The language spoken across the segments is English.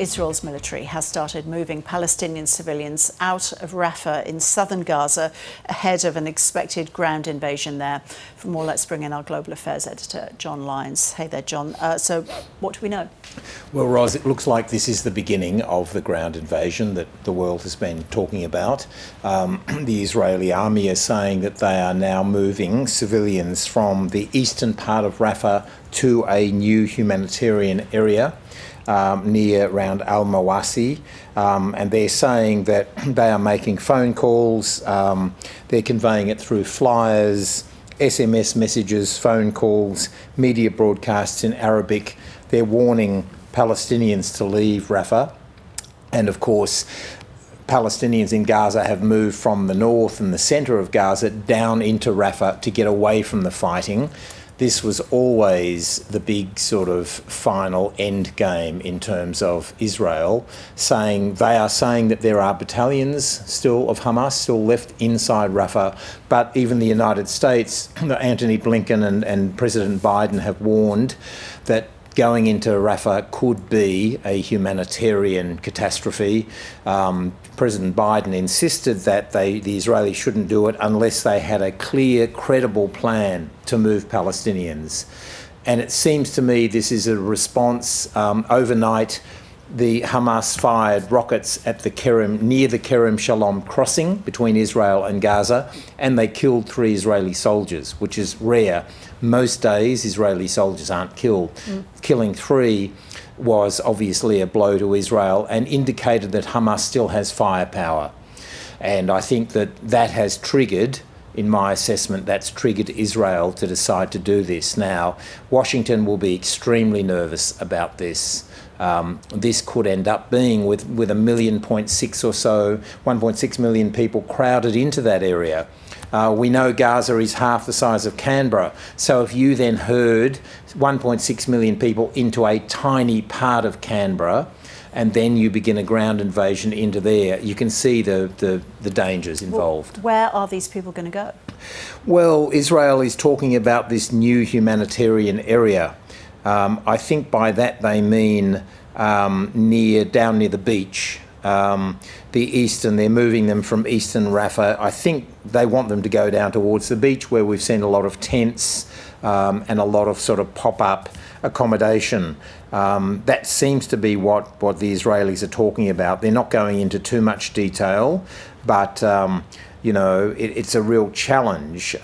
Israel's military has started moving Palestinian civilians out of Rafah in southern Gaza ahead of an expected ground invasion there. For more, let's bring in our global affairs editor, John Lyons. Hey there, John. So what do we know? Well, Ros, it looks like this is the beginning of the ground invasion that the world has been talking about. The Israeli army is saying that they are now moving civilians from the eastern part of Rafah to a new humanitarian area near around Al-Mawasi, and they're saying that they are making phone calls, they're conveying it through flyers, SMS messages, phone calls, media broadcasts in Arabic. They're warning Palestinians to leave Rafah, and of course Palestinians in Gaza have moved from the north and the centre of Gaza down into Rafah to get away from the fighting. This was always the big sort of final end game in terms of Israel, they are saying that there are battalions still of Hamas still left inside Rafah, but even the United States, Antony Blinken and President Biden have warned that going into Rafah could be a humanitarian catastrophe. President Biden insisted that the Israelis shouldn't do it unless they had a clear, credible plan to move Palestinians. And it seems to me this is a response. Overnight, the Hamas fired rockets at near the Kerem Shalom crossing between Israel and Gaza, and they killed 3 Israeli soldiers, which is rare. Most days, Israeli soldiers aren't killed. Killing 3 was obviously a blow to Israel and indicated that Hamas still has firepower. And I think that has triggered, in my assessment, that's triggered Israel to decide to do this. Now, Washington will be extremely nervous about this. This could end up being with 1.6 million or so, 1.6 million people crowded into that area. We know Gaza is half the size of Canberra, so if you then herd 1.6 million people into a tiny part of Canberra, and then you begin a ground invasion into there, you can see the dangers involved. Well, where are these people going to go? Well, Israel is talking about this new humanitarian area. I think by that they mean down near the beach. The eastern, they're moving them from eastern Rafah. I think they want them to go down towards the beach where we've seen a lot of tents and a lot of sort of pop-up accommodation. That seems to be what the Israelis are talking about. They're not going into too much detail, but it's a real challenge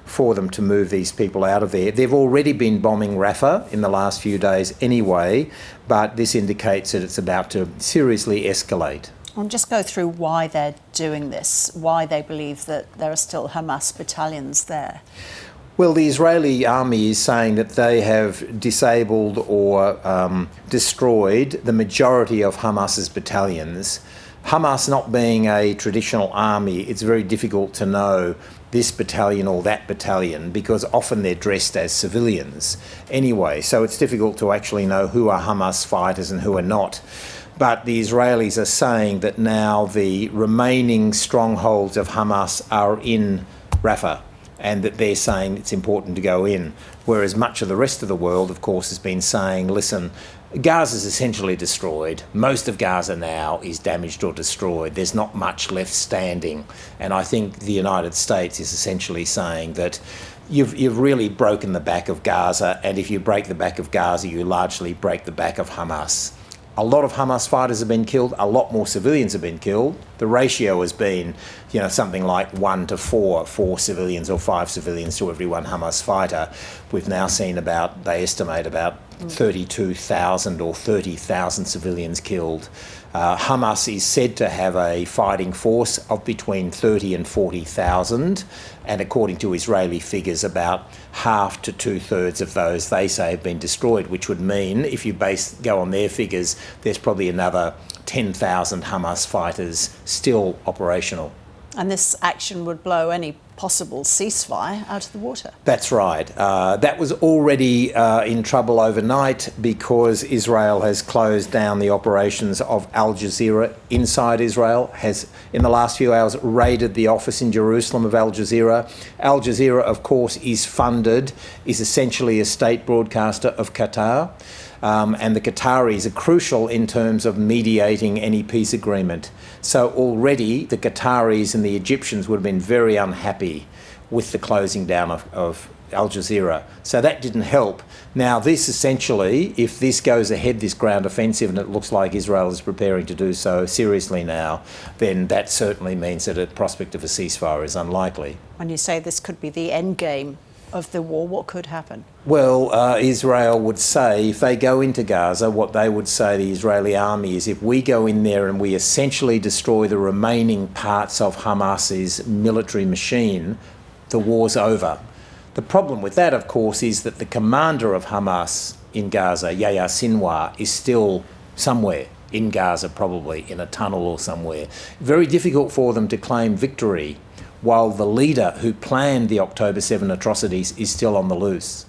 for them to move these people out of there. They've already been bombing Rafah in the last few days anyway, but this indicates that it's about to seriously escalate. I'll just go through why they're doing this, why they believe that there are still Hamas battalions there. Well, the Israeli army is saying that they have disabled or destroyed the majority of Hamas's battalions. Hamas not being a traditional army, it's very difficult to know this battalion or that battalion because often they're dressed as civilians anyway, so it's difficult to actually know who are Hamas fighters and who are not. But the Israelis are saying that now the remaining strongholds of Hamas are in Rafah, and that they're saying it's important to go in, whereas much of the rest of the world, of course, has been saying, listen, Gaza's essentially destroyed. Most of Gaza now is damaged or destroyed. There's not much left standing. And I think the United States is essentially saying that you've really broken the back of Gaza, and if you break the back of Gaza, you largely break the back of Hamas. A lot of Hamas fighters have been killed, a lot more civilians have been killed. The ratio has been, something like 1 to 4 civilians or 5 civilians to every 1 Hamas fighter. We've now seen they estimate about 32,000 or 30,000 civilians killed. Hamas is said to have a fighting force of between 30 and 40,000, and according to Israeli figures, about half to 2/3 of those they say have been destroyed, which would mean, if you go on their figures, there's probably another 10,000 Hamas fighters still operational. And this action would blow any possible ceasefire out of the water. That's right. That was already in trouble overnight because Israel has closed down the operations of Al Jazeera inside Israel, has in the last few hours raided the office in Jerusalem of Al Jazeera. Al Jazeera, of course, is essentially a state broadcaster of Qatar. and the Qataris are crucial in terms of mediating any peace agreement. So already the Qataris and the Egyptians would have been very unhappy with the closing down of Al Jazeera. So that didn't help. Now this essentially, if this goes ahead, this ground offensive, and it looks like Israel is preparing to do so seriously now, then that certainly means that a prospect of a ceasefire is unlikely. When you say this could be the end game of the war, what could happen? Well, Israel would say, if they go into Gaza, what they would say, the Israeli army, is if we go in there and we essentially destroy the remaining parts of Hamas's military machine, the war's over. The problem with that, of course, is that the commander of Hamas in Gaza, Yahya Sinwar, is still somewhere in Gaza, probably in a tunnel or somewhere. Very difficult for them to claim victory while the leader who planned the October 7 atrocities is still on the loose.